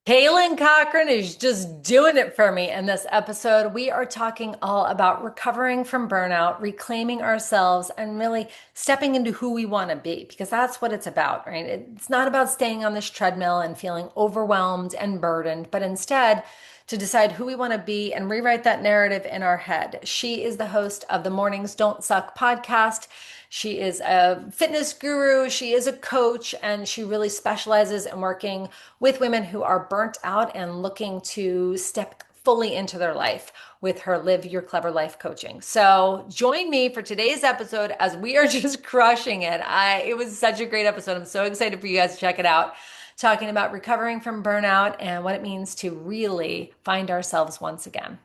Kaelyn Cochrane is just doing it for me in this episode. We are talking all about recovering from burnout, reclaiming ourselves, and really stepping into who we want to be, because that's what it's about, right? It's not about staying on this treadmill and feeling overwhelmed and burdened, but instead to decide who we want to be and rewrite that narrative in our head. She is the host of the Mornings Don't Suck podcast. She is a fitness guru, she is a coach, and she really specializes in working with women who are burnt out and looking to step fully into their life with her Live Your Clever Life coaching. So join me for today's episode as we are just crushing it. It was such a great episode. I'm so excited for you guys to check it out. Talking about recovering from burnout and what it means to really find ourselves once again.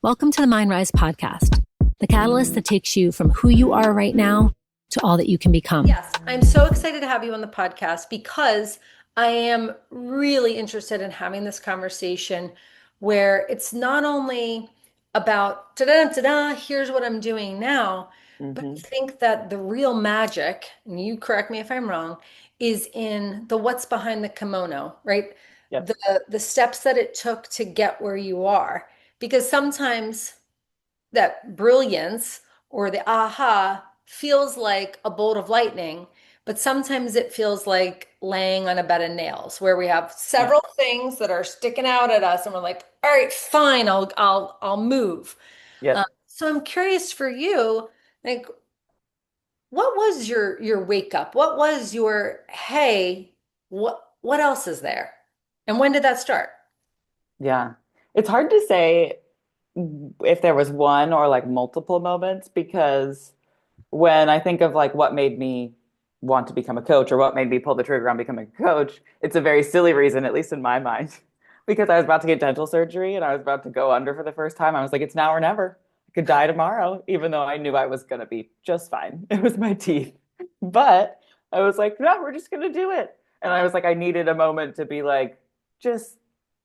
Welcome to the Mind Rise podcast, the catalyst that takes you from who you are right now to all that you can become. Yes, I'm so excited to have you on the podcast because I am really interested in having this conversation where it's not only about ta-da, ta-da, here's what I'm doing now, but I think that the real magic, and you correct me if I'm wrong, is in the what's behind the kimono, right? Yep. The steps that it took to get where you are. Because sometimes that brilliance or the aha feels like a bolt of lightning, but sometimes it feels like laying on a bed of nails where we have several things that are sticking out at us and we're like, all right, fine, I'll move. Yep. So I'm curious for you, like what was your wake up? What was your hey, what else is there? And when did that start? Yeah. It's hard to say if there was one or like multiple moments because when I think of like what made me want to become a coach or what made me pull the trigger on becoming a coach, it's a very silly reason, at least in my mind, because I was about to get dental surgery and I was about to go under for the first time. I was like, it's now or never. I could die tomorrow, even though I knew I was going to be just fine. It was my teeth. But I was like, no, we're just going to do it. And I was like, I needed a moment to be like, just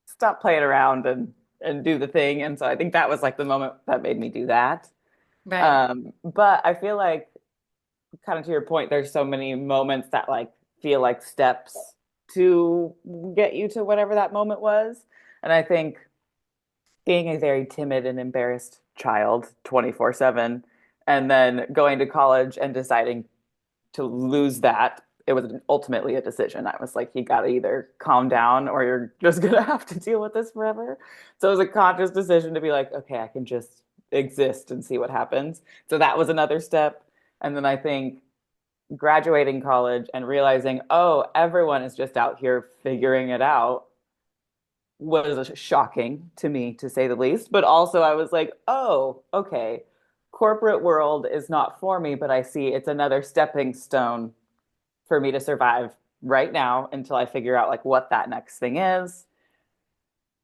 stop playing around and do the thing. And so I think that was like the moment that made me do that. Right. But I feel like kind of to your point, there's so many moments that like feel like steps to get you to whatever that moment was. And I think being a very timid and embarrassed child 24/7 and then going to college and deciding to lose that, it was ultimately a decision. I was like, you got to either calm down or you're just going to have to deal with this forever. So it was a conscious decision to be like, okay, I can just exist and see what happens. So that was another step. And then I think graduating college and realizing, oh, everyone is just out here figuring it out was shocking to me, to say the least. But also, I was like, oh, okay, corporate world is not for me, but I see it's another stepping stone for me to survive right now until I figure out like what that next thing is.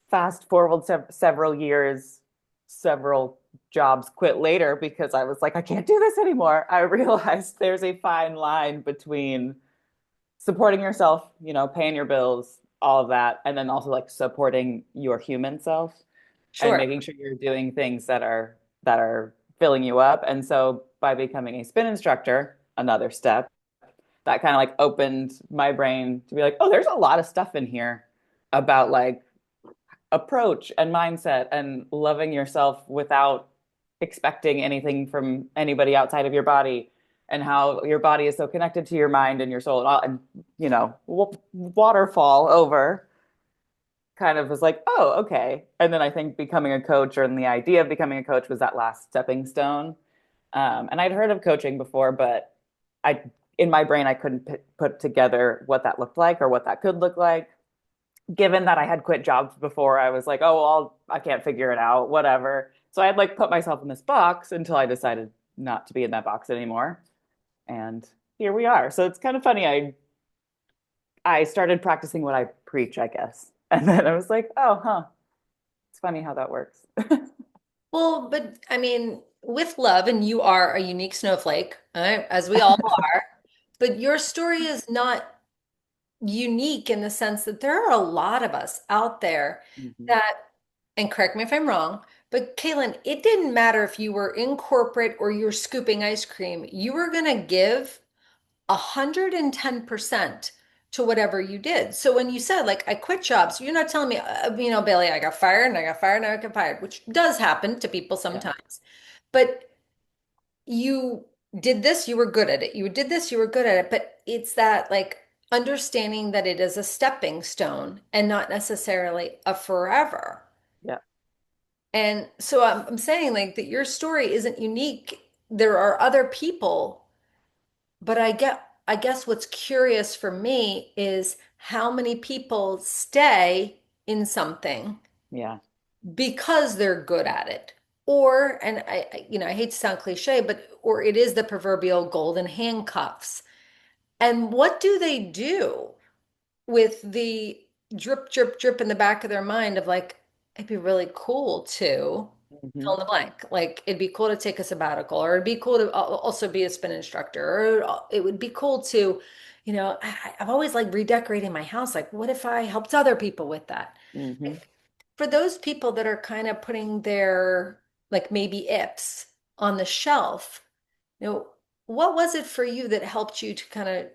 Fast forward several years, several jobs quit later because I was like, I can't do this anymore. I realized there's a fine line between supporting yourself, paying your bills, all of that, and then also like supporting your human self and Sure. making sure you're doing things that are filling you up. And so by becoming a spin instructor, another step, that kind of like opened my brain to be like, oh, there's a lot of stuff in here about like approach and mindset and loving yourself without expecting anything from anybody outside of your body and how your body is so connected to your mind and your soul and all and waterfall over kind of was like, oh, okay. And then I think becoming a coach or the idea of becoming a coach was that last stepping stone. And I'd heard of coaching before, but I in my brain I couldn't put together what that looked like or what that could look like. Given that I had quit jobs before, I was like, oh, well, I can't figure it out, whatever. So I had like put myself in this box until I decided not to be in that box anymore. And here we are. So it's kind of funny. I started practicing what I preach, I guess. And then I was like, oh, huh. It's funny how that works. Well, but I mean, with love, and you are a unique snowflake, right? As we all are, but your story is not unique in the sense that there are a lot of us out there Mhm. that, and correct me if I'm wrong, but Kaylin, it didn't matter if you were in corporate or you're scooping ice cream, you were going to give 110% to whatever you did. So when you said like I quit jobs, you're not telling me, Bailey, I got fired and I got fired and I got fired, which does happen to people Yeah. sometimes. But you did this, you were good at it. You did this, you were good at it. But it's that like understanding that it is a stepping stone and not necessarily a forever. Yeah. And so I'm saying like that your story isn't unique. There are other people, but I guess what's curious for me is how many people stay in something Yeah. because they're good at it. Or, and I hate to sound cliche, but or it is the proverbial golden handcuffs. And what do they do with the drip, drip, drip in the back of their mind of like, it'd be really cool to fill Hmm. in the blank. Like it'd be cool to take a sabbatical, or it'd be cool to also be a spin instructor, or it would be cool to, I've always like redecorating my house. Like, what if I helped other people with that? Hmm. For those people that are kind of putting their like maybe ifs on the shelf, you know, what was it for you that helped you to kind of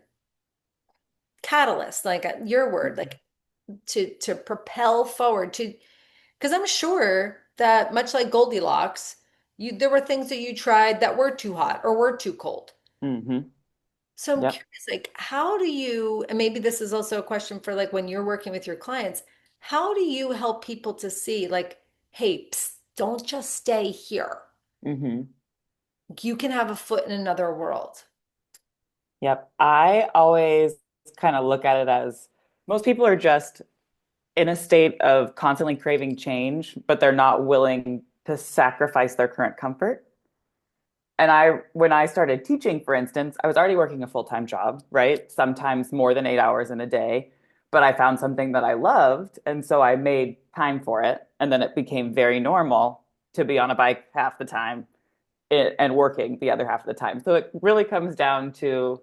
catalyst, like your word, like to propel forward to because I'm sure that much like Goldilocks, there were things that you tried that were too hot or were too cold. Hmm. So I'm Yep. curious, like how do you, and maybe this is also a question for like when you're working with your clients, how do you help people to see like, hey, psst, don't just stay here. Hmm. You can have a foot in another world. Yep. I always kind of look at it as most people are just in a state of constantly craving change, but they're not willing to sacrifice their current comfort. And when I started teaching, for instance, I was already working a full-time job, right? Sometimes more than 8 hours in a day, but I found something that I loved. And so I made time for it. And then it became very normal to be on a bike half the time and working the other half of the time. So it really comes down to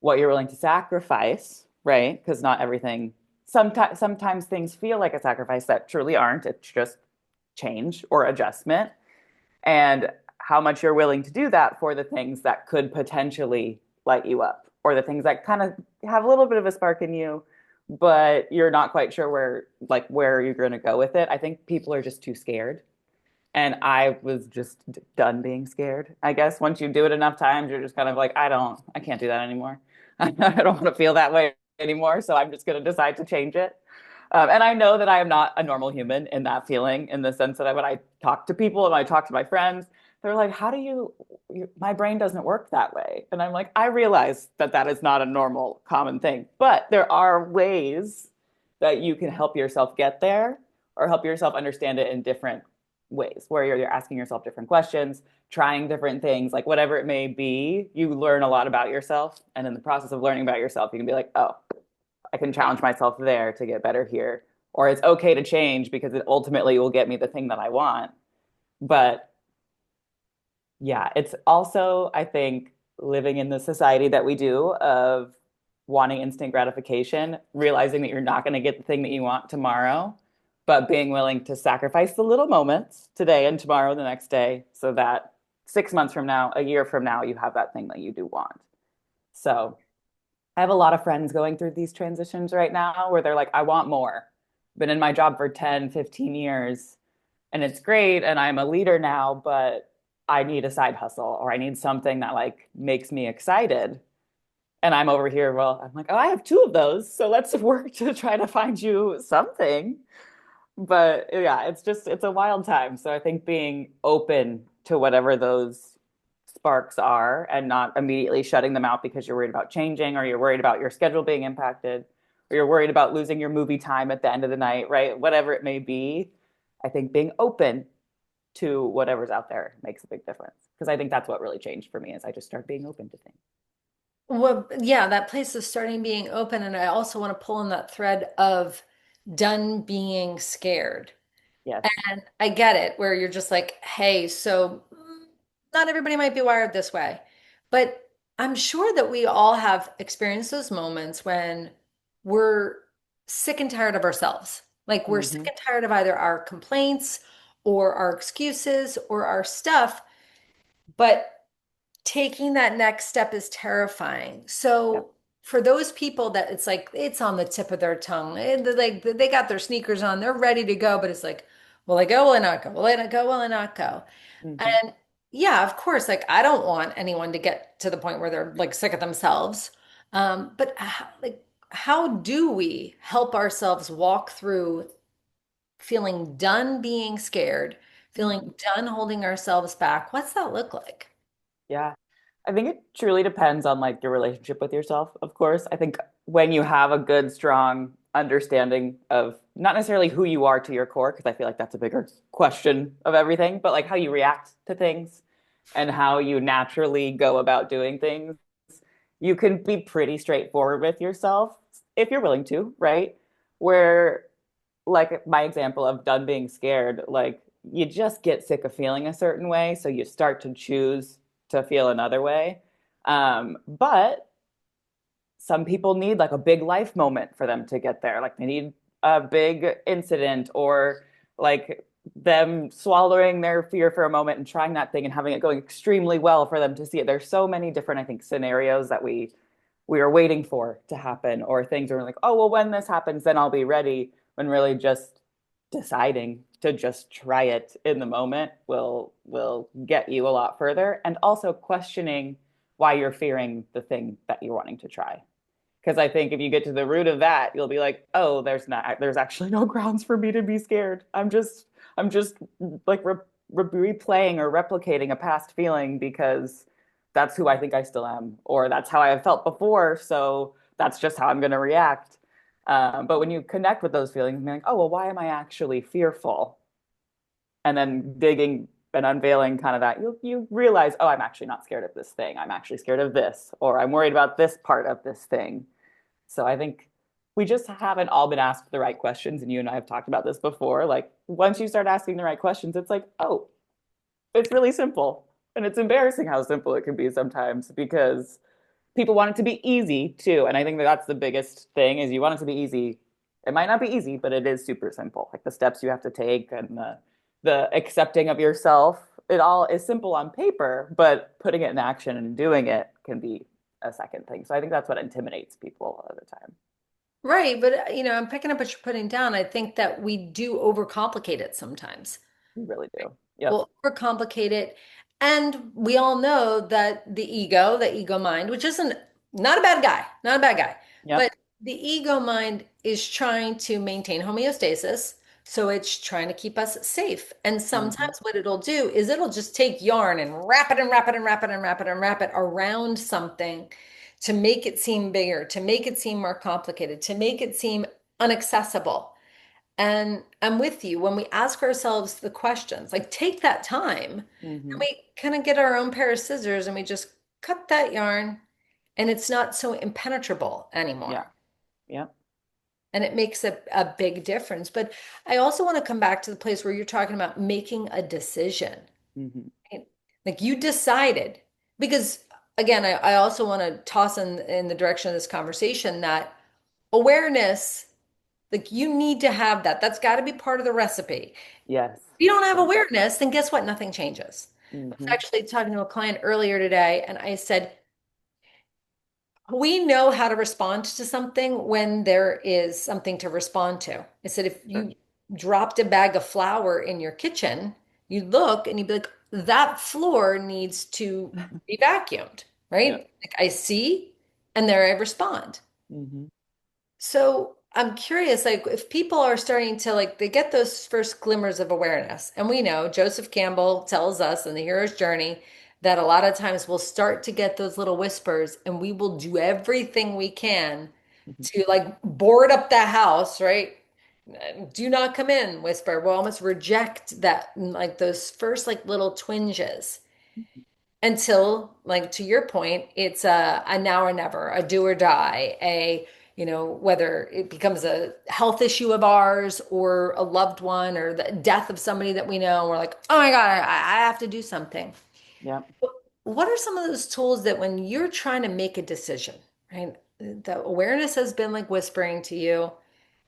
what you're willing to sacrifice, right? Because not everything, sometimes things feel like a sacrifice that truly aren't. It's just change or adjustment. And how much you're willing to do that for the things that could potentially light you up or the things that kind of have a little bit of a spark in you, but you're not quite sure where you're going to go with it. I think people are just too scared. And I was just done being scared. I guess once you do it enough times, you're just kind of like, I can't do that anymore. I don't want to feel that way anymore. So I'm just going to decide to change it. And I know that I am not a normal human in that feeling, in the sense that when I talk to people and I talk to my friends, they're like, my brain doesn't work that way. And I'm like, I realize that that is not a normal, common thing. But there are ways that you can help yourself get there or help yourself understand it in different ways, where you're asking yourself different questions, trying different things, like whatever it may be. You learn a lot about yourself. And in the process of learning about yourself, you can be like, oh, I can challenge myself there to get better here. Or it's okay to change because it ultimately will get me the thing that I want. But yeah, it's also, I think, living in the society that we do of wanting instant gratification, realizing that you're not going to get the thing that you want tomorrow, but being willing to sacrifice the little moments today and tomorrow, the next day, so that 6 months from now, a year from now, you have that thing that you do want. So I have a lot of friends going through these transitions right now where they're like, I want more. Been in my job for 10, 15 years and it's great. And I'm a leader now, but I need a side hustle or I need something that like makes me excited. And I'm over here, well, I'm like, oh, I have two of those. So let's work to try to find you something. But yeah, it's a wild time. So I think being open to whatever those sparks are and not immediately shutting them out because you're worried about changing or you're worried about your schedule being impacted or you're worried about losing your movie time at the end of the night, right? Whatever it may be, I think being open to whatever's out there makes a big difference. Because I think that's what really changed for me is I just started being open to things. Well, yeah, that place is starting being open. And I also want to pull on that thread of done being scared. Yes. And I get it, where you're just like, hey, so not everybody might be wired this way. But I'm sure that we all have experienced those moments when we're sick and tired of ourselves. Like we're sick Hmm. and tired of either our complaints or our excuses or our stuff. But taking that next step is terrifying. Yep. So for those people that it's like it's on the tip of their tongue. Like they got their sneakers on, they're ready to go, but it's like, will I go? Will I not go? Will I not go? Will I not go? Hmm. And yeah, of course, like I don't want anyone to get to the point where they're like sick of themselves. But like, how do we help ourselves walk through feeling done being scared, Hmm. feeling done holding ourselves back? What's that look like? Yeah. I think it truly depends on like your relationship with yourself, of course. I think when you have a good, strong understanding of not necessarily who you are to your core, because I feel like that's a bigger question of everything, but like how you react to things and how you naturally go about doing things, you can be pretty straightforward with yourself if you're willing to, right? Where, like my example of done being scared, like you just get sick of feeling a certain way, so you start to choose to feel another way. But some people need like a big life moment for them to get there. Like they need a big incident or like them swallowing their fear for a moment and trying that thing and having it going extremely well for them to see it. There's so many different, I think, scenarios that we are waiting for to happen, or things are like, oh, well, when this happens, then I'll be ready. When really just deciding to just try it in the moment will get you a lot further. And also questioning why you're fearing the thing that you're wanting to try. Because I think if you get to the root of that, you'll be like, oh, there's actually no grounds for me to be scared. I'm just like replaying or replicating a past feeling because that's who I think I still am, or that's how I have felt before. So that's just how I'm going to react. But when you connect with those feelings and be like, oh, well, why am I actually fearful? And then digging and unveiling kind of that, you realize, oh, I'm actually not scared of this thing. I'm actually scared of this, or I'm worried about this part of this thing. So I think we just haven't all been asked the right questions. And you and I have talked about this before. Like once you start asking the right questions, it's like, oh, it's really simple. And it's embarrassing how simple it can be sometimes because people want it to be easy too. And I think that that's the biggest thing is you want it to be easy. It might not be easy, but it is super simple. Like the steps you have to take and the accepting of yourself. It all is simple on paper, but putting it in action and doing it can be a second thing. So I think that's what intimidates people a lot of the time. Right, but I'm picking up what you're putting down. I think that we do overcomplicate it sometimes. You really do. Yep. We'll overcomplicate it. And we all know that the ego mind, which isn't not a bad guy, not a bad guy, Yep. but the ego mind is trying to maintain homeostasis. So it's trying to keep us safe. And Hmm. sometimes what it'll do is it'll just take yarn and wrap it and wrap it and wrap it and wrap it and wrap it around something to make it seem bigger, to make it seem more complicated, to make it seem unaccessible. And I'm with you when we ask ourselves the questions, like take that time and Hmm. we kind of get our own pair of scissors and we just cut that yarn and it's not so impenetrable Yeah. anymore. Yep. And it makes a big difference. But I also want to come back to the place where you're talking about making a decision. Hmm. Right? Like you decided, because again, I also want to toss in the direction of this conversation that awareness, like you need to have that. That's got to be part of the recipe. Yes. If you don't have Yep. awareness, then guess what? Nothing changes. I was Hmm. actually talking to a client earlier today, and I said, we know how to respond to something when there is something to respond to. I said, if Sure. you dropped a bag of flour in your kitchen, you look and you'd be like, that floor needs to be vacuumed, Yep. right? Like I see, and there I respond. Hmm. So I'm curious, like if people are starting to like they get those first glimmers of awareness, and we know Joseph Campbell tells us in the hero's journey that a lot of times we'll start to get those little whispers, and we will do everything we can to like board up the house, right? Do not come in, whisper. We'll almost reject that, like those first like little twinges until like to your point it's a now or never, a do or die, a whether it becomes a health issue of ours or a loved one or the death of somebody that we know and we're like, oh my god, I have to do something. Yep. What are some of those tools that when you're trying to make a decision, right, the awareness has been like whispering to you,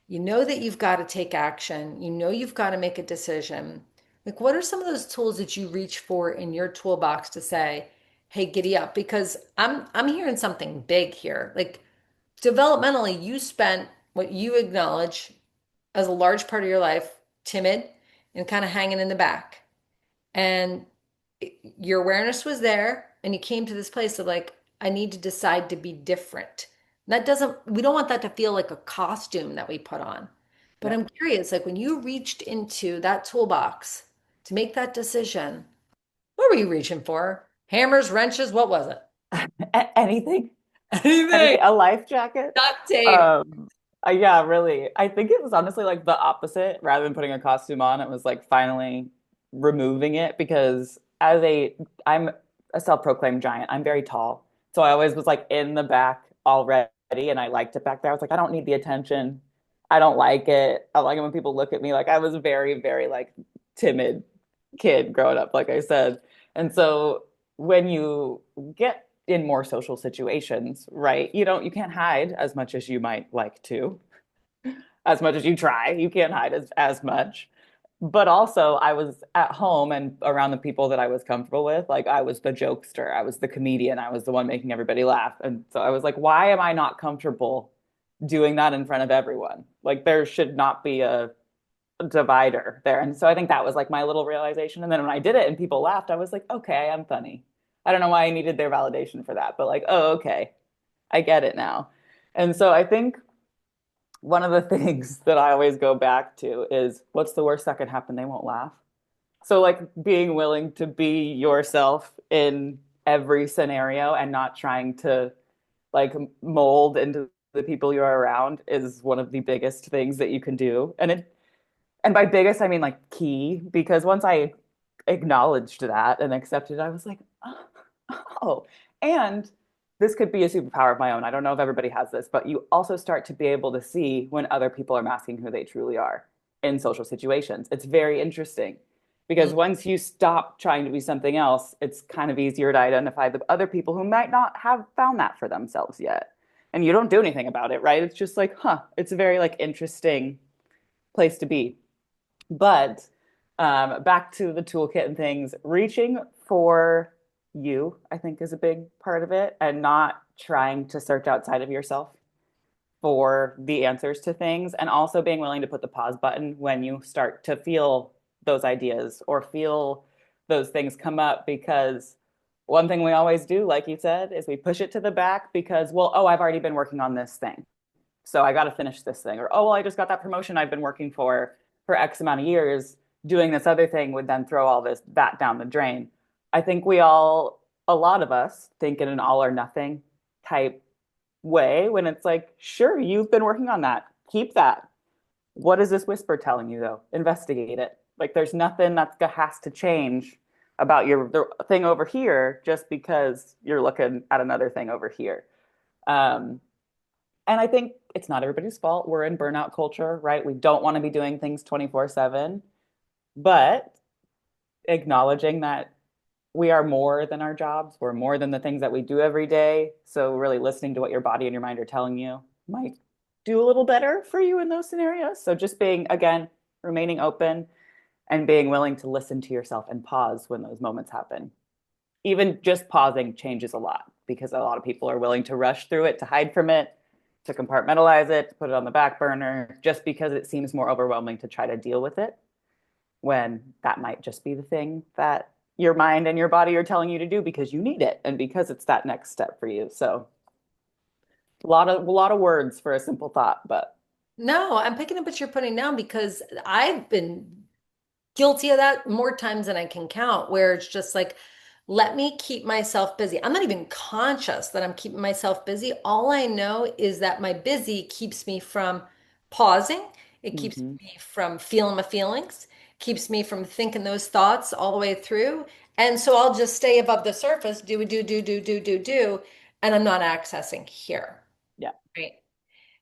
you know that you've got to take action. You know you've got to make a decision. Like, what are some of those tools that you reach for in your toolbox to say, "Hey, giddy up," because I'm hearing something big here. Like, developmentally, you spent what you acknowledge as a large part of your life timid and kind of hanging in the back. And your awareness was there, and you came to this place of like, I need to decide to be different. That doesn't, we don't want that to feel like a costume that we put on. But Yeah. I'm curious, like when you reached into that toolbox to make that decision, what were you reaching for? Hammers, wrenches, what was it? Anything, Anything. anything, a life jacket. Duct tape. Um, yeah, really. I think it was honestly like the opposite. Rather than putting a costume on, it was like finally removing it because I'm a self-proclaimed giant. I'm very tall. So I always was like in the back already and I liked it back there. I was like, I don't need the attention. I don't like it. I like it when people look at me. Like I was very, very like timid kid growing up, like I said. And so when you get in more social situations, right? You can't hide as much as you might like to, as much as you try. You can't hide as much. But also, I was at home and around the people that I was comfortable with. Like, I was the jokester, I was the comedian, I was the one making everybody laugh. And so I was like, why am I not comfortable doing that in front of everyone? Like, there should not be a divider there. And so I think that was like my little realization. And then when I did it and people laughed, I was like, okay, I'm funny. I don't know why I needed their validation for that, but like, oh, okay, I get it now. And so I think one of the things that I always go back to is what's the worst that can happen? They won't laugh. So like being willing to be yourself in every scenario and not trying to like mold into the people you're around is one of the biggest things that you can do. And by biggest, I mean like key, because once I acknowledged that and accepted it, I was like, oh, and this could be a superpower of my own. I don't know if everybody has this, but you also start to be able to see when other people are masking who they truly are in social situations. It's very interesting because once you stop trying to be something else, it's kind of easier to identify the other people who might not have found that for themselves yet. And you don't do anything about it, right? It's just like, huh, it's a very like interesting place to be. But back to the toolkit and things, reaching for you, I think, is a big part of it, and not trying to search outside of yourself for the answers to things, and also being willing to put the pause button when you start to feel those ideas or feel those things come up. Because one thing we always do, like you said, is we push it to the back because, well, oh, I've already been working on this thing. So I got to finish this thing. Or, oh, well, I just got that promotion I've been working for X amount of years. Doing this other thing would then throw all that down the drain. I think a lot of us think in an all or nothing type way when it's like, sure, you've been working on that. Keep that. What is this whisper telling you though? Investigate it. Like there's nothing that has to change about the thing over here just because you're looking at another thing over here. Um, and I think it's not everybody's fault. We're in burnout culture, right? We don't want to be doing things 24/7, but acknowledging that we are more than our jobs, we're more than the things that we do every day. So, really listening to what your body and your mind are telling you might do a little better for you in those scenarios. So, just being, again, remaining open and being willing to listen to yourself and pause when those moments happen. Even just pausing changes a lot because a lot of people are willing to rush through it, to hide from it, to compartmentalize it, to put it on the back burner, just because it seems more overwhelming to try to deal with it when that might just be the thing that your mind and your body are telling you to do because you need it and because it's that next step for you. So a lot of words for a simple thought, but No, I'm picking up what you're putting down because I've been guilty of that more times than I can count, where it's just like, let me keep myself busy. I'm not even conscious that I'm keeping myself busy. All I know is that my busy keeps me from pausing. It keeps mhm, me from feeling my feelings, keeps me from thinking those thoughts all the way through. And so I'll just stay above the surface, do, and I'm not accessing here. yeah. Right.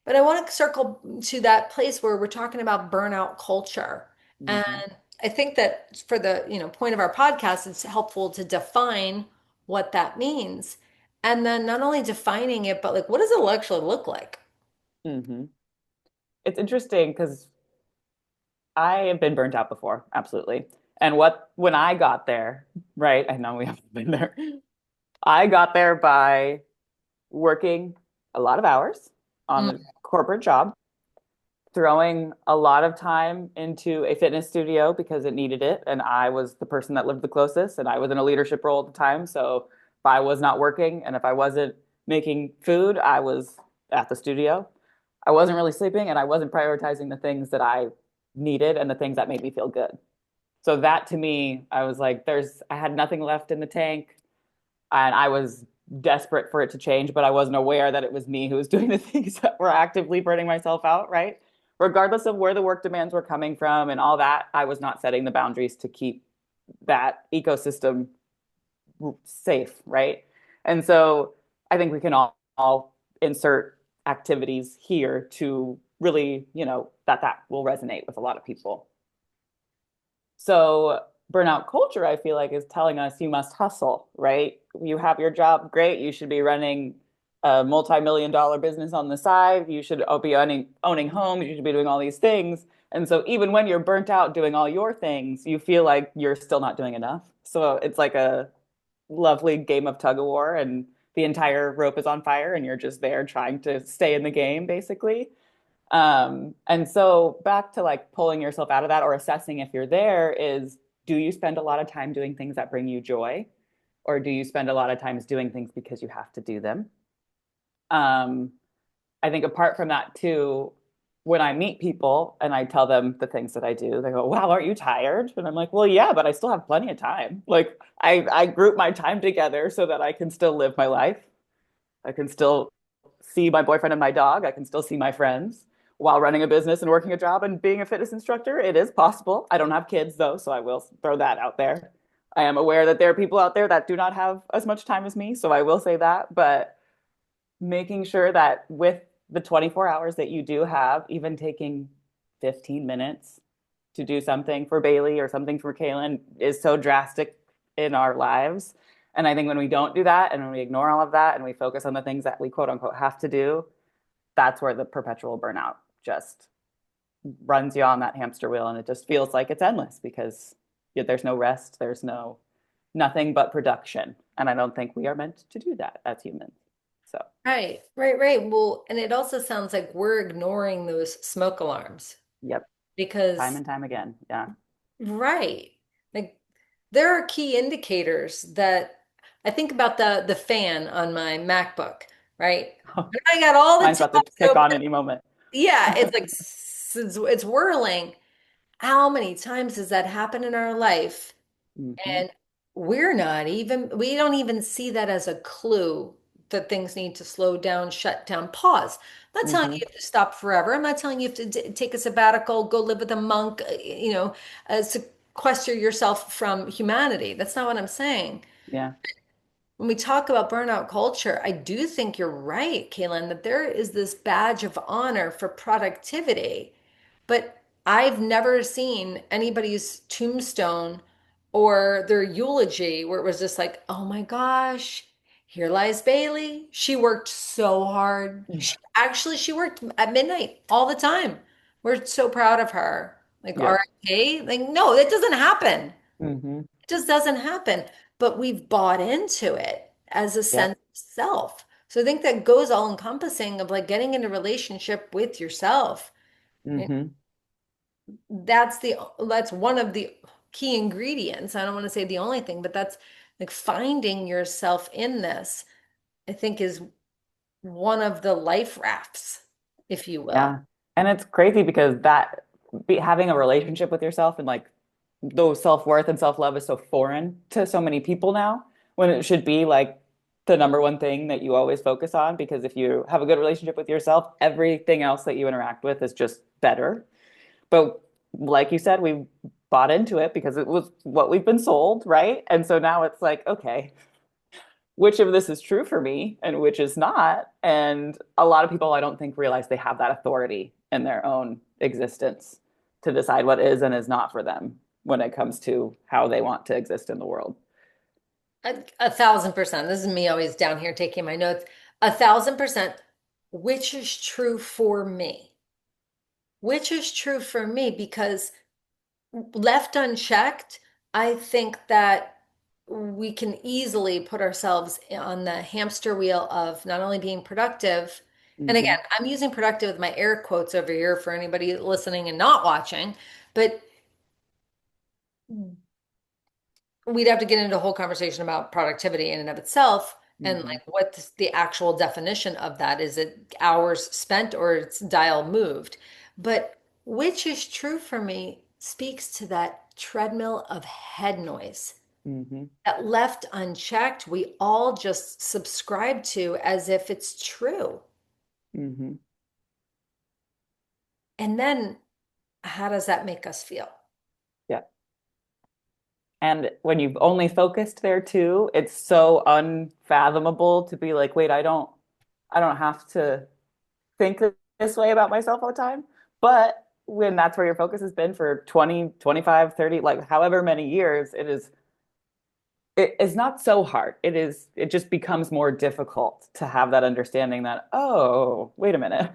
But I want to circle to that place where we're talking about burnout culture. And Mhm. I think that for the, point of our podcast, it's helpful to define what that means. And then not only defining it, but like, what does it actually look like? Mhm. It's interesting because I have been burnt out before, absolutely. And when I got there, right? I know we haven't been there. I got there by working a lot of hours. on the corporate job, throwing a lot of time into a fitness studio because it needed it. And I was the person that lived the closest, and I was in a leadership role at the time. So if I was not working and if I wasn't making food, I was at the studio. I wasn't really sleeping and I wasn't prioritizing the things that I needed and the things that made me feel good. So that to me, I was like, I had nothing left in the tank and I was desperate for it to change, but I wasn't aware that it was me who was doing the things that were actively burning myself out, right? Regardless of where the work demands were coming from and all that, I was not setting the boundaries to keep that ecosystem safe, right? And so I think we can all insert activities here to really, that will resonate with a lot of people. So burnout culture, I feel like, is telling us you must hustle, right? You have your job, great. You should be running a multi-million-dollar business on the side. You should be owning homes. You should be doing all these things. And so even when you're burnt out doing all your things, you feel like you're still not doing enough. So it's like a lovely game of tug of war, and the entire rope is on fire, and you're just there trying to stay in the game, basically. And so back to like pulling yourself out of that or assessing if you're there is, do you spend a lot of time doing things that bring you joy? Or do you spend a lot of times doing things because you have to do them? Um, I think apart from that too, when I meet people and I tell them the things that I do, they go, wow, aren't you tired? And I'm like, well, yeah, but I still have plenty of time. Like I group my time together so that I can still live my life. I can still see my boyfriend and my dog. I can still see my friends while running a business and working a job and being a fitness instructor. It is possible. I don't have kids though, so I will throw that out there. I am aware that there are people out there that do not have as much time as me, so I will say that. But making sure that with the 24 hours that you do have, even taking 15 minutes to do something for Bailey or something for Kaelyn is so drastic in our lives. And I think when we don't do that and when we ignore all of that and we focus on the things that we quote unquote have to do, that's where the perpetual burnout just runs you on that hamster wheel. And it just feels like it's endless because there's no rest, there's nothing but production. And I don't think we are meant to do that as humans. So, Right, right, right. Well, and it also sounds like we're ignoring those smoke alarms yep, time because, and time again. Yeah. right, like there are key indicators that I think about the fan on my MacBook, right? And I got all the Mine's about to tabs kick on open. any moment. Yeah, it's like it's whirling. How many times does that happen in our life? Mm-hmm. And we don't even see that as a clue that things need to slow down, shut down, pause. I'm not telling you Mm-hmm. you have to stop forever. I'm not telling you have to take a sabbatical, go live with a monk, sequester yourself from humanity. That's not what I'm saying. Yeah. When we talk about burnout culture, I do think you're right, Kaylin, that there is this badge of honor for productivity. But I've never seen anybody's tombstone or their eulogy where it was just like, oh my gosh, here lies Bailey. She worked so hard. She worked at midnight all the time. We're so proud of her. Like Yep. RIP. Like, no, that doesn't happen. Mm-hmm. It just doesn't happen. But we've bought into it as a sense Yep. of self. So I think that goes all encompassing of like getting into relationship with yourself. Mm-hmm. That's one of the key ingredients. I don't want to say the only thing, but that's like finding yourself in this, I think is one of the life rafts, if you will. Yeah. And it's crazy because having a relationship with yourself and like those self-worth and self-love is so foreign to so many people now when it should be like the number one thing that you always focus on, because if you have a good relationship with yourself, everything else that you interact with is just better. But like you said, we bought into it because it was what we've been sold, right? And so now it's like, okay, which of this is true for me and which is not? And a lot of people, I don't think, realize they have that authority in their own existence to decide what is and is not for them when it comes to how they want to exist in the world. 1,000%. This is me always down here taking my notes. 1,000%, which is true for me. Which is true for me because left unchecked, I think that we can easily put ourselves on the hamster wheel of not only being productive And Mm-hmm. again, I'm using productive with my air quotes over here for anybody listening and not watching, but we'd have to get into a whole conversation about productivity in and of itself and Mm-hmm. like what's the actual definition of that. Is it hours spent or it's dial moved? But which is true for me speaks to that treadmill of head noise Mm-hmm. that left unchecked, we all just subscribe to as if it's true. Mm-hmm. And then how does that make us feel? Yeah. And when you've only focused there too, it's so unfathomable to be like, wait, I don't have to think this way about myself all the time. But when that's where your focus has been for 20, 25, 30, like however many years, it is not so hard. It just becomes more difficult to have that understanding that, oh, wait a minute.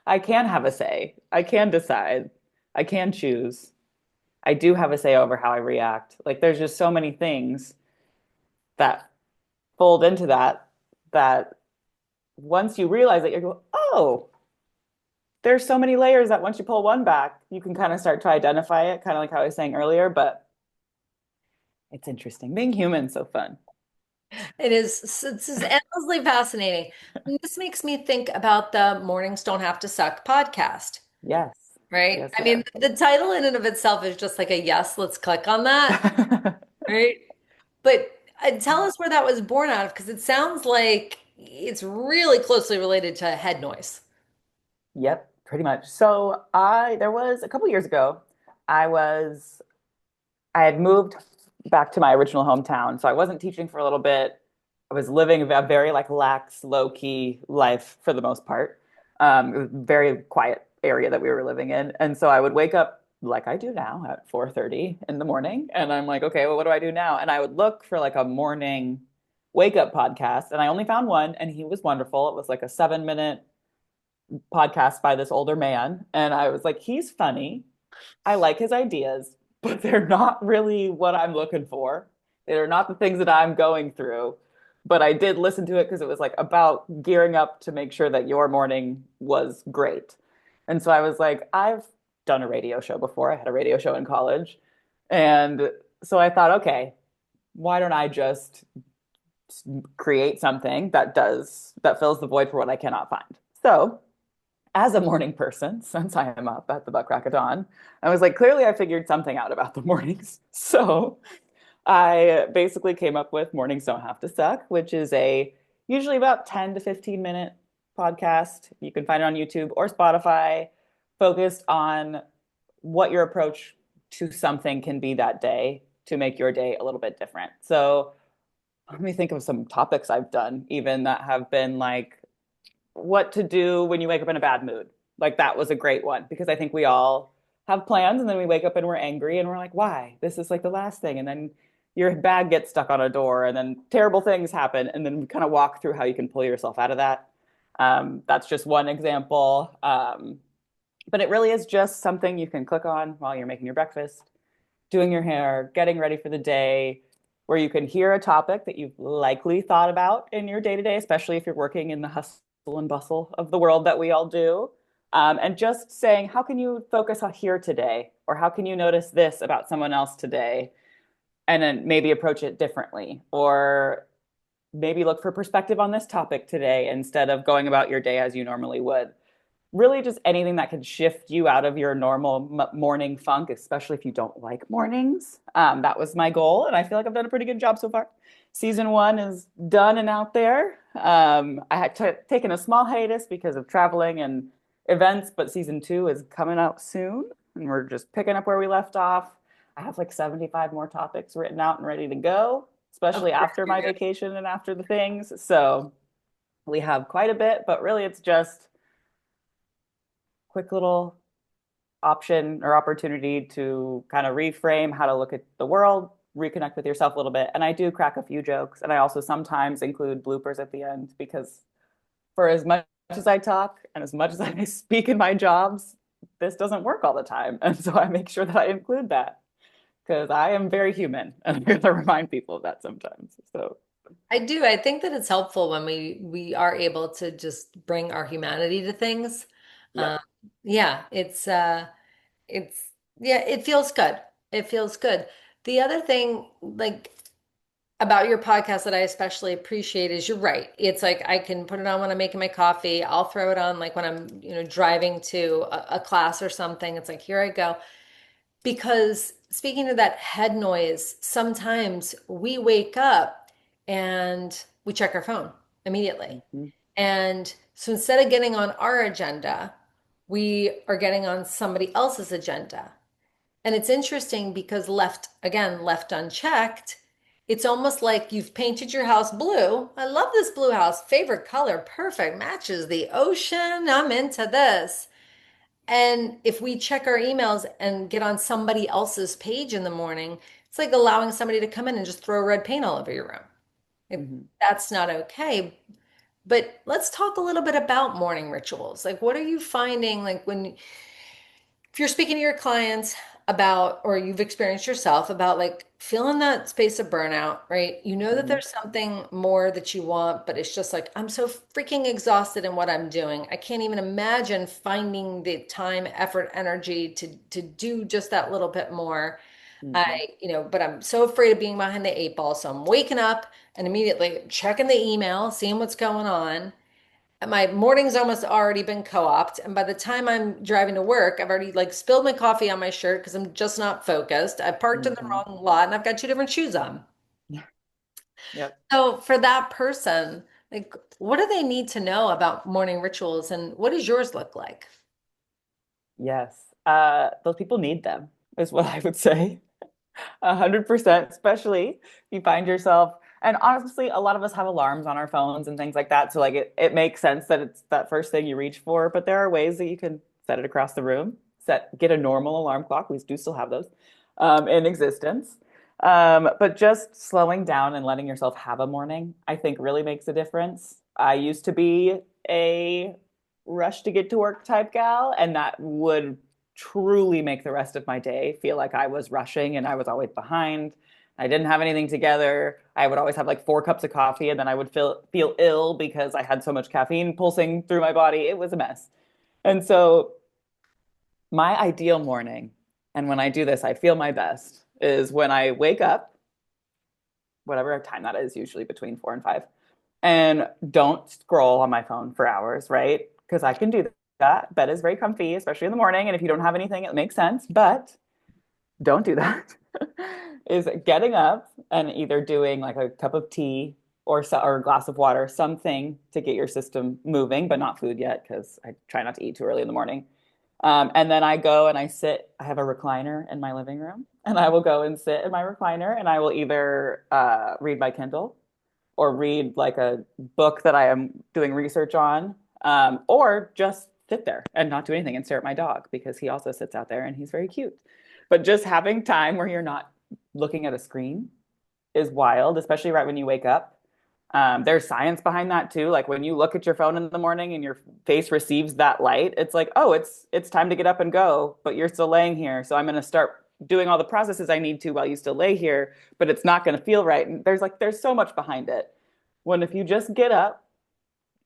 I can have a say. I can decide. I can choose. I do have a say over how I react. Like there's just so many things that fold into that once you realize that you're going, oh, there's so many layers that once you pull one back, you can kind of start to identify it, kind of like how I was saying earlier, but it's interesting. Being human, so fun. It's just endlessly fascinating. And this makes me think about the Mornings Don't Have to Suck podcast, Yes. right? Yes, I mean, yes. the title in and of itself is just like a yes, let's click on that, right? But tell us where that was born out of, because it sounds like it's really closely related to head noise. Yep, pretty much. So there was a couple years ago, I was I had moved back to my original hometown, so I wasn't teaching for a little bit. I was living a very like lax, low key life for the most part. It was a very quiet area that we were living in, and so I would wake up like I do now at 4:30 in the morning, and I'm like, okay, well, what do I do now? And I would look for like a morning wake up podcast, and I only found one, and he was wonderful. It was like a 7 minute podcast by this older man, and I was like, he's funny. I like his ideas, but they're not really what I'm looking for. They're not the things that I'm going through. But I did listen to it because it was like about gearing up to make sure that your morning was great. And so I was like, I've done a radio show before. I had a radio show in college. And so I thought, okay, why don't I just create something that fills the void for what I cannot find? So as a morning person, since I am up at the butt crack of dawn, I was like, clearly I figured something out about the mornings. So I basically came up with Mornings Don't Have to Suck, which is a usually about 10 to 15-minute podcast. You can find it on YouTube or Spotify, focused on what your approach to something can be that day to make your day a little bit different. So let me think of some topics I've done, even that have been like what to do when you wake up in a bad mood. Like that was a great one because I think we all have plans and then we wake up and we're angry and we're like, why? This is like the last thing. And then your bag gets stuck on a door and then terrible things happen. And then we kind of walk through how you can pull yourself out of that. That's just one example. But it really is just something you can click on while you're making your breakfast, doing your hair, getting ready for the day, where you can hear a topic that you've likely thought about in your day to day, especially if you're working in the hustle and bustle of the world that we all do. And just saying, how can you focus on here today? Or how can you notice this about someone else today? And then maybe approach it differently. Or maybe look for perspective on this topic today instead of going about your day as you normally would. Really, just anything that can shift you out of your normal morning funk, especially if you don't like mornings. That was my goal, and I feel like I've done a pretty good job so far. Season one is done and out there. I had taken a small hiatus because of traveling and events, but season two is coming out soon, and we're just picking up where we left off. I have like 75 more topics written out and ready to go, Of especially course after you my do. vacation and after the things. So we have quite a bit, but really it's just quick little option or opportunity to kind of reframe how to look at the world, reconnect with yourself a little bit. And I do crack a few jokes. And I also sometimes include bloopers at the end because for as much as I talk and as much as I speak in my jobs, this doesn't work all the time. And so I make sure that I include that because I am very human and I'm going to remind people of that sometimes. So I do. I think that it's helpful when we are able to just bring our humanity to things. Um, Yep. yeah, it's yeah, it feels good. It feels good. The other thing, like about your podcast that I especially appreciate is you're right. It's like I can put it on when I'm making my coffee. I'll throw it on like when I'm, driving to a class or something. It's like, here I go. Because speaking of that head noise, sometimes we wake up and we check our phone immediately. Mhm. And so instead of getting on our agenda, we are getting on somebody else's agenda. And it's interesting because left unchecked, it's almost like you've painted your house blue. I love this blue house, favorite color, perfect, matches the ocean. I'm into this. And if we check our emails and get on somebody else's page in the morning, it's like allowing somebody to come in and just throw red paint all over your room. Mhm. That's not okay. But let's talk a little bit about morning rituals. Like, what are you finding? Like, if you're speaking to your clients about, or you've experienced yourself about like feeling that space of burnout, right? You know that Mhm. there's something more that you want, but it's just like, I'm so freaking exhausted in what I'm doing. I can't even imagine finding the time, effort, energy to do just that little bit more. Mhm. But I'm so afraid of being behind the eight ball. So I'm waking up and immediately checking the email, seeing what's going on. My morning's almost already been co-opted, and by the time I'm driving to work, I've already like spilled my coffee on my shirt because I'm just not focused. I parked in the Mhm. wrong lot and I've got two different shoes on. Yep. So for that person, like what do they need to know about morning rituals and what does yours look like? Yes. Those people need them, is what I would say. 100%, especially if you find yourself, and honestly, a lot of us have alarms on our phones and things like that. So like it makes sense that it's that first thing you reach for, but there are ways that you can set it across the room, get a normal alarm clock. We do still have those in existence. But just slowing down and letting yourself have a morning, I think really makes a difference. I used to be a rush to get to work type gal, and that would truly make the rest of my day feel like I was rushing and I was always behind. I didn't have anything together. I would always have like 4 cups of coffee and then I would feel ill because I had so much caffeine pulsing through my body. It was a mess. And so my ideal morning, and when I do this, I feel my best, is when I wake up, whatever time that is, usually between 4 and 5, and don't scroll on my phone for hours, right? Because I can do that. Bed is very comfy, especially in the morning. And if you don't have anything, it makes sense. But don't do that. Is getting up and either doing like a cup of tea or a glass of water, something to get your system moving, but not food yet because I try not to eat too early in the morning. And then I go and I sit. I have a recliner in my living room, and I will go and sit in my recliner, and I will either read my Kindle or read like a book that I am doing research on, or just sit there and not do anything and stare at my dog because he also sits out there and he's very cute. But just having time where you're not looking at a screen is wild, especially right when you wake up. There's science behind that too. Like when you look at your phone in the morning and your face receives that light, it's like, oh, it's time to get up and go, but you're still laying here. So I'm going to start doing all the processes I need to while you still lay here, but it's not going to feel right. And there's so much behind it. When if you just get up,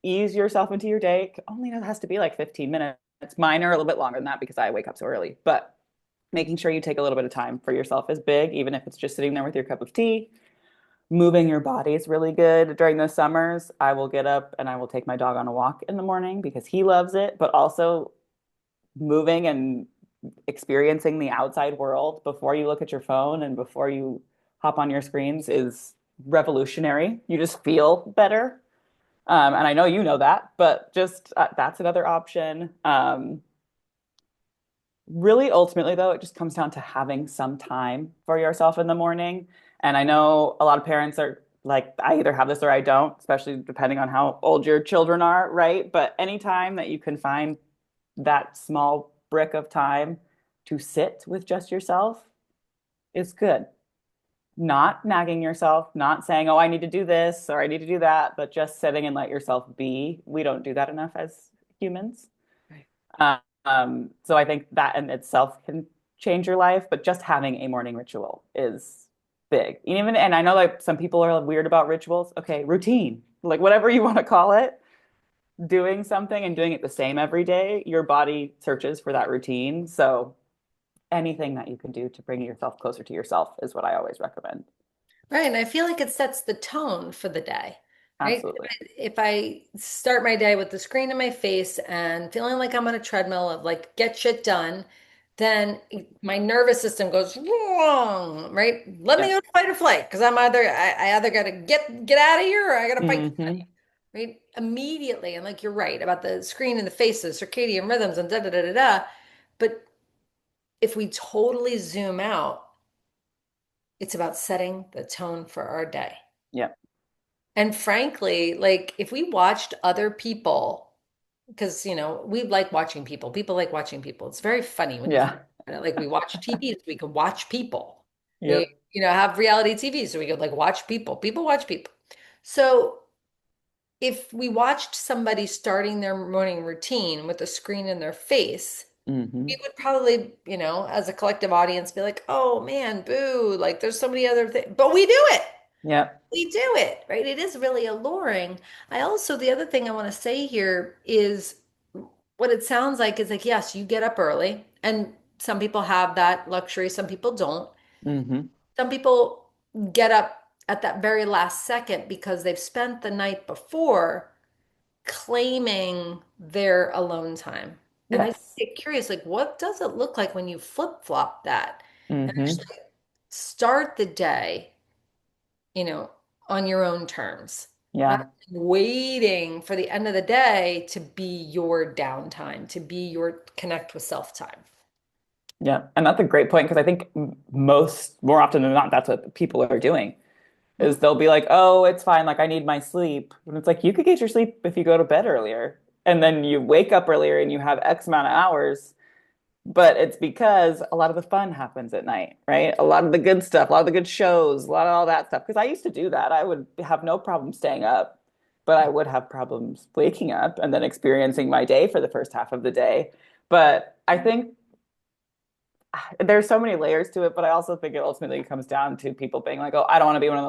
ease yourself into your day, only it has to be like 15 minutes. Mine are a little bit longer than that because I wake up so early. But making sure you take a little bit of time for yourself is big, even if it's just sitting there with your cup of tea. Moving your body is really good during the summers. I will get up and I will take my dog on a walk in the morning because he loves it, but also moving and experiencing the outside world before you look at your phone and before you hop on your screens is revolutionary. You just feel better. And I know you know that, but just that's another option. Really, ultimately, though, it just comes down to having some time for yourself in the morning. And I know a lot of parents are like, I either have this or I don't, especially depending on how old your children are, right? But anytime that you can find that small brick of time to sit with just yourself is good. Not nagging yourself, not saying, oh, I need to do this or I need to do that, but just sitting and let yourself be. We don't do that enough as humans. Right. So I think that in itself can change your life, but just having a morning ritual is big. Even, and I know like some people are weird about rituals. Okay, routine, like whatever you want to call it, doing something and doing it the same every day, your body searches for that routine. So anything that you can do to bring yourself closer to yourself is what I always recommend. Right. And I feel like it sets the tone for the day, right? Absolutely. If I start my day with the screen in my face and feeling like I'm on a treadmill of like get shit done, then my nervous system goes wrong, right? Let me Yeah. go to fight or flight because I either gotta get out of here or I gotta fight, Hmm. right? Immediately. And like you're right about the screen in the face, the circadian rhythms and da da da da da. But if we totally zoom out, it's about setting the tone for our day. Yeah. And frankly, like if we watched other people, because we like watching people. People like watching people. It's very funny when you think Yeah. about it. Like we watch TV, so we can watch people. We, Yep. have reality TV, so we could like watch people. People watch people. So if we watched somebody starting their morning routine with a screen in their face, we Hmm. would probably, as a collective audience, be like, "Oh man, boo!" Like there's so many other things, but we do it. Yep. We do it, right? It is really alluring. The other thing I want to say here is what it sounds like is like, yes, you get up early, and some people have that luxury, some people don't. Hmm. Some people get up at that very last second because they've spent the night before claiming their alone time. And I Yes. get curious, like, what does it look like when you flip-flop that and Hmm. actually start the day, you know, on your own terms, rather Yeah. than waiting for the end of the day to be your downtime, to be your connect with self time. Yeah. And that's a great point because I think more often than not, that's what people are doing is Mhm. they'll be like, oh, it's fine. Like I need my sleep. And it's like, you could get your sleep if you go to bed earlier and then you wake up earlier and you have X amount of hours. But it's because a lot of the fun happens at night, right? A lot of the good stuff, a lot of the good shows, a lot of all that stuff. Because I used to do that. I would have no problem staying up, but I would have problems waking up and then experiencing my day for the first half of the day. But I think there's so many layers to it, but I also think it ultimately comes down to people being like, "Oh, I don't want to be one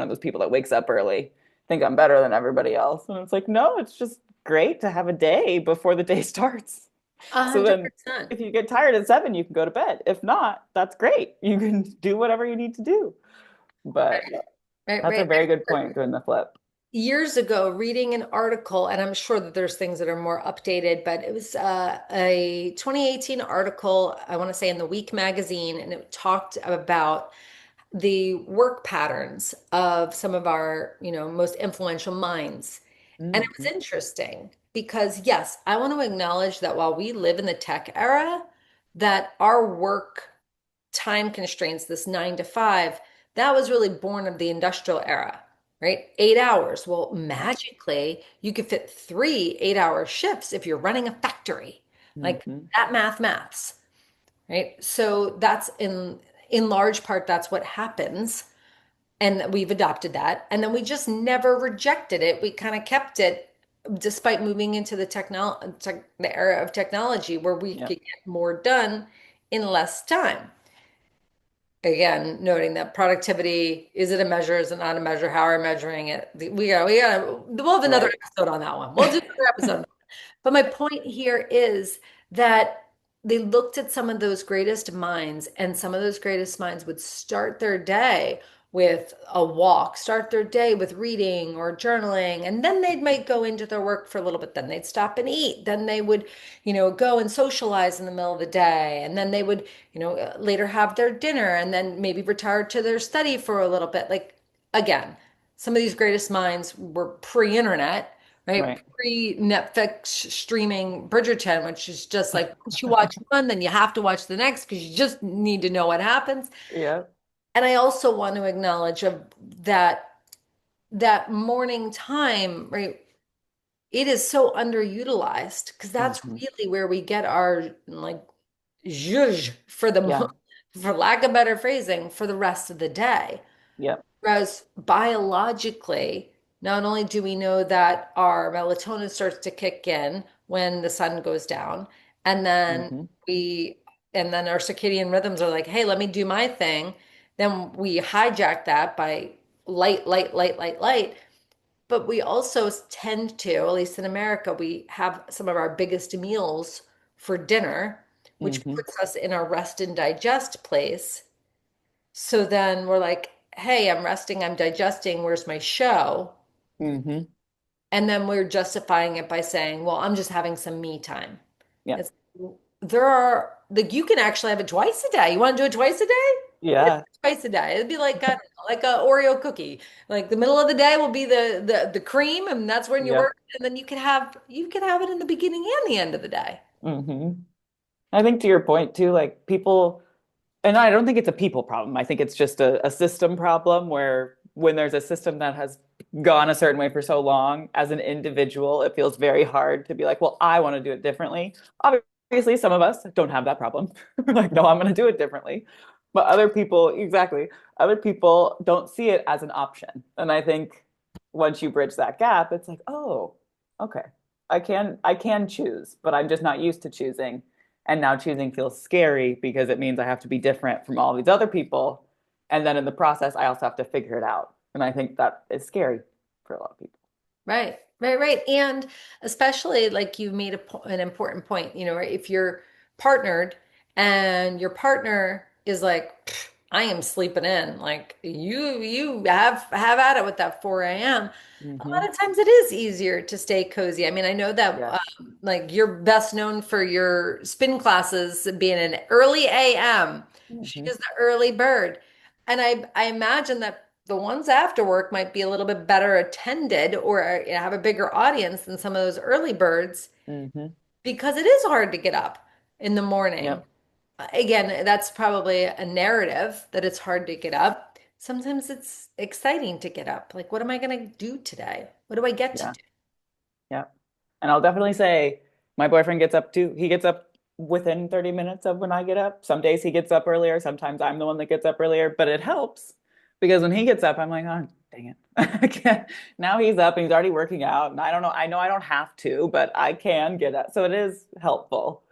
of those people that wakes up early, think I'm better than everybody else." And it's like, no, it's just great to have a day before the day starts. A So hundred then percent. if you get tired at 7, you can go to bed. If not, that's great. You can do whatever you need to do. But Right, that's a right. very good point doing the flip. Years ago, reading an article, and I'm sure that there's things that are more updated, but it was a 2018 article, I want to say in the Week magazine, and it talked about the work patterns of some of our, most influential minds. And it was Hmm. interesting because, yes, I want to acknowledge that while we live in the tech era, that our work time constraints, this 9 to 5, that was really born of the industrial era, right? 8 hours. Well, magically, you could fit 3 8-hour shifts if you're running a factory. Like Hmm. that maths, right? So that's in large part, that's what happens. And we've adopted that. And then we just never rejected it. We kind of kept it despite moving into the era of technology where we Yeah. could get more done in less time. Again, noting that productivity, is it a measure? Is it not a measure? How are we measuring it? We'll have another Right. episode on that one. We'll do another episode. But my point here is that they looked at some of those greatest minds, and some of those greatest minds would start their day with a walk, start their day with reading or journaling, and then they might go into their work for a little bit. Then they'd stop and eat. Then they would, go and socialize in the middle of the day. And then they would, later have their dinner and then maybe retire to their study for a little bit. Like, again, some of these greatest minds were pre-internet, right? Right. Pre-Netflix streaming Bridgerton, which is just like once you watch one, then you have to watch the next because you just need to know what happens. Yeah. And I also want to acknowledge of that morning time, right? It is so underutilized because that's Hmm. really where we get our like zhuzh for the Yeah. for lack of better phrasing for the rest of the day. Yep. Whereas biologically, not only do we know that our melatonin starts to kick in when the sun goes down, and then Hmm. we and then our circadian rhythms are like, hey, let me do my thing. then we hijack that by light, light, light, light, light. But we also tend to, at least in America, we have some of our biggest meals for dinner, which Mm-hmm. puts us in our rest and digest place. So then we're like, hey, I'm resting, I'm digesting, where's my show? Mm-hmm. And then we're justifying it by saying, well, I'm just having some me time. Yeah. It's there are like you can actually have it twice a day. You want to do it twice a day? Yeah. Twice a day. It'd be like I don't know, like a Oreo cookie. Like the middle of the day will be the cream, and that's when you Yep. work. And then you can have it in the beginning and the end of the day. Mm-hmm. I think to your point too, like people, and I don't think it's a people problem. I think it's just a system problem where when there's a system that has gone a certain way for so long, as an individual, it feels very hard to be like, well, I want to do it differently. Obviously, some of us don't have that problem. We're like, no, I'm going to do it differently. But other people, exactly, other people don't see it as an option. And I think once you bridge that gap, it's like, oh, okay, I can choose, but I'm just not used to choosing. And now choosing feels scary because it means I have to be different from all these other people. And then in the process, I also have to figure it out. And I think that is scary for a lot of people. Right, right, right. And especially like you made an important point, right? If you're partnered and your partner is like, "Pfft, I am sleeping in, like you have at it with that 4 a.m. A Hmm. lot of times it is easier to stay cozy. I mean, I know that Yes. like you're best known for your spin classes being an early AM. She Hmm. is the early bird. And I imagine that the ones after work might be a little bit better attended or have a bigger audience than some of those early birds Hmm. because it is hard to get up in the morning. Yep. Again, that's probably a narrative that it's hard to get up. Sometimes it's exciting to get up. Like, what am I going to do today? What do I get to Yeah. do? Yeah. And I'll definitely say my boyfriend gets up too. He gets up within 30 minutes of when I get up. Some days he gets up earlier. Sometimes I'm the one that gets up earlier, but it helps because when he gets up, I'm like, oh, dang it. I can't. Now he's up and he's already working out. And I don't know. I know I don't have to, but I can get up. So it is helpful.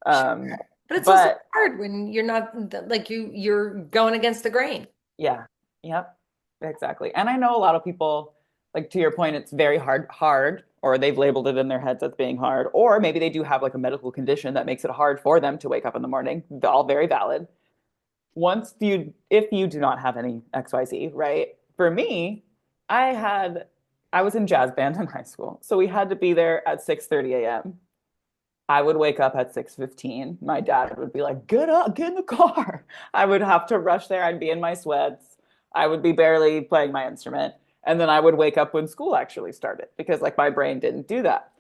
Um, Sure. But it's also but hard when you're not like you're going against the grain. yeah, yep, exactly. And I know a lot of people, like to your point, it's very hard, or they've labeled it in their heads as being hard, or maybe they do have like a medical condition that makes it hard for them to wake up in the morning. All very valid. If you do not have any XYZ, right? For me, I had, I was in jazz band in high school, so we had to be there at 6:30 a.m. I would wake up at 6:15. My dad would be like, "Get up, get in the car." I would have to rush there. I'd be in my sweats. I would be barely playing my instrument. And then I would wake up when school actually started because like my brain didn't do that.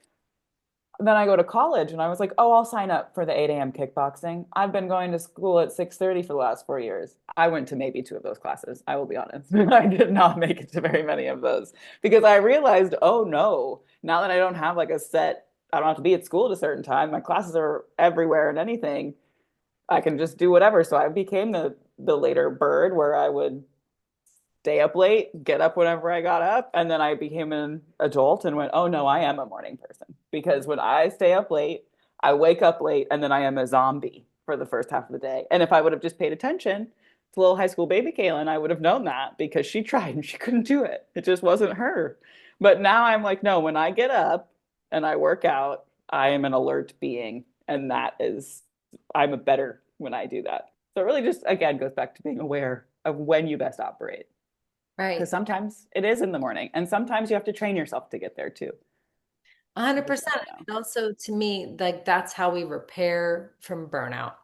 Then I go to college and I was like, "Oh, I'll sign up for the 8 a.m. kickboxing." I've been going to school at 6:30 for the last 4 years. I went to maybe two of those classes. I will be honest. I did not make it to very many of those because I realized, oh no, now that I don't have like a set, I don't have to be at school at a certain time. My classes are everywhere and anything. I can just do whatever. So I became the later bird where I would stay up late, get up whenever I got up, and then I became an adult and went, "Oh no, I am a morning person." Because when I stay up late, I wake up late and then I am a zombie for the first half of the day. And if I would have just paid attention to little high school baby Kaelyn, I would have known that because she tried and she couldn't do it. It just wasn't her. But now I'm like, no, when I get up and I work out, I am an alert being. And that is, I'm a better when I do that. So it really just, again, goes back to being aware of when you best operate. Because Right. sometimes it is in the morning, and sometimes you have to train yourself to get there too. You just 100%. never know. And also to me, like that's how we repair from burnout,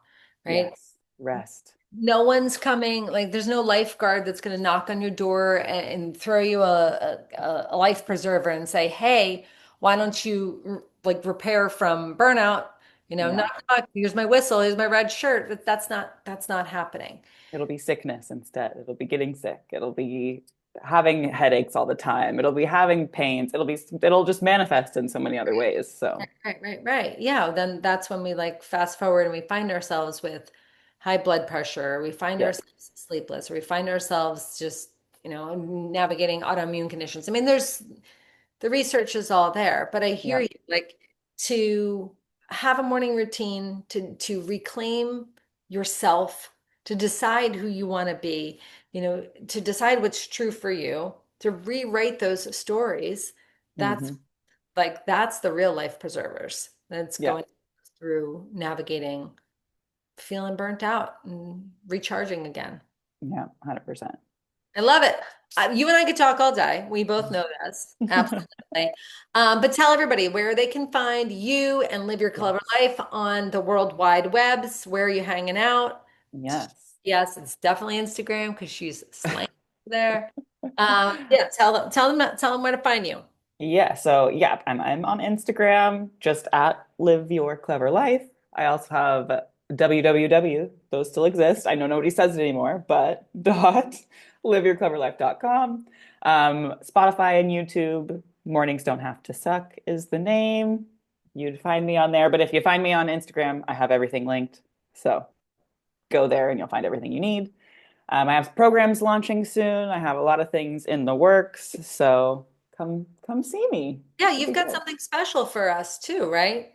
right? Yes, rest. No one's coming, like there's no lifeguard that's going to knock on your door and throw you a life preserver and say, "Hey, why don't you like repair from burnout?" Yeah, Knock, knock, here's my whistle, here's my red shirt. But that's not happening. it'll be sickness instead. It'll be getting sick. It'll be having headaches all the time. It'll be having pains. It'll just manifest in so many other ways. So, Right, right, right, right. Yeah, then that's when we like fast forward and we find ourselves with high blood pressure, we find yep, ourselves sleepless, or we find ourselves just, navigating autoimmune conditions. I mean, there's the research is all there, but I hear you yep, like to have a morning routine, to reclaim yourself, to decide who you want to be, to decide what's true for you, to rewrite those stories. That's Hmm. that's the real life preservers. That's Yeah. going through navigating feeling burnt out and recharging again. Yeah. 100%. I love it. You and I could talk all day. We both know this. Absolutely. But tell everybody where they can find you and live your clever Yes. life on the world wide webs. Where are you hanging out? Yes. Yes, it's definitely Instagram because she's slang there. Yeah, tell them where to find you. Yeah, so yeah, I'm on Instagram, just at Live Your Clever Life. I also have www, those still exist. I know nobody says it anymore, but dot liveyourcleverlife.com. Spotify and YouTube, Mornings Don't Have to Suck is the name. You'd find me on there, but if you find me on Instagram, I have everything linked. So go there and you'll find everything you need. I have programs launching soon. I have a lot of things in the works, so come see me. Yeah, It'd you've be got good. something special for us too, right?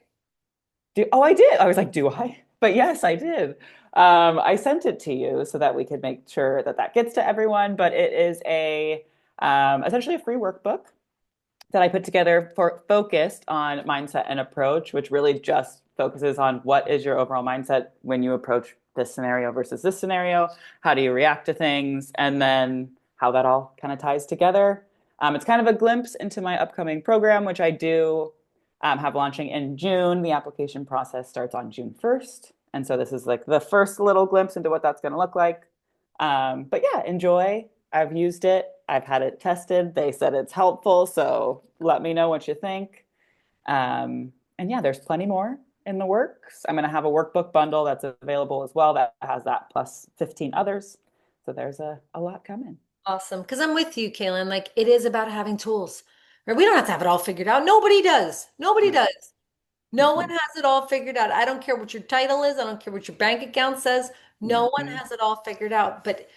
Oh, I did. I was like, do I? But yes, I did. I sent it to you so that we could make sure that that gets to everyone. But it is a essentially a free workbook that I put together for focused on mindset and approach, which really just focuses on what is your overall mindset when you approach this scenario versus this scenario. How do you react to things? And then how that all kind of ties together. It's kind of a glimpse into my upcoming program, which I do have launching in June. The application process starts on June 1st. And so this is like the first little glimpse into what that's going to look like. But yeah, enjoy. I've used it. I've had it tested. They said it's helpful. So let me know what you think. And yeah, there's plenty more in the works. I'm going to have a workbook bundle that's available as well that has that plus 15 others. So there's a lot coming. Awesome. Because I'm with you, Kaylin. Like it is about having tools. Right? We don't have to have it all figured out. Nobody does. Nobody No. does. No one Mm-mm. has it all figured out. I don't care what your title is. I don't care what your bank account says. No one Mm-mm. has it all figured out. But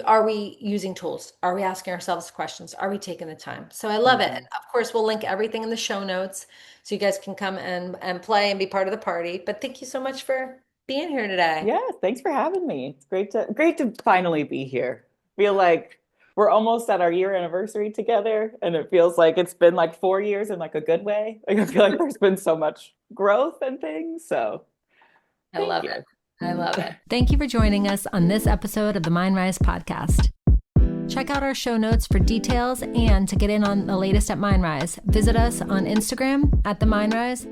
are we using tools? Are we asking ourselves questions? Are we taking the time? So I love it. And Mm-hmm. of course, we'll link everything in the show notes so you guys can come and play and be part of the party. But thank you so much for being here today. Yeah, thanks for having me. It's great to finally be here. Feel like we're almost at our year anniversary together, and it feels like it's been like 4 years in like a good way. Like I feel like there's been so much growth and things. So I thank love you. it. I love it. Thank you for joining us on this episode of the Mind Rise podcast. Check out our show notes for details and to get in on the latest at Mind Rise. Visit us on Instagram at The Mind Rise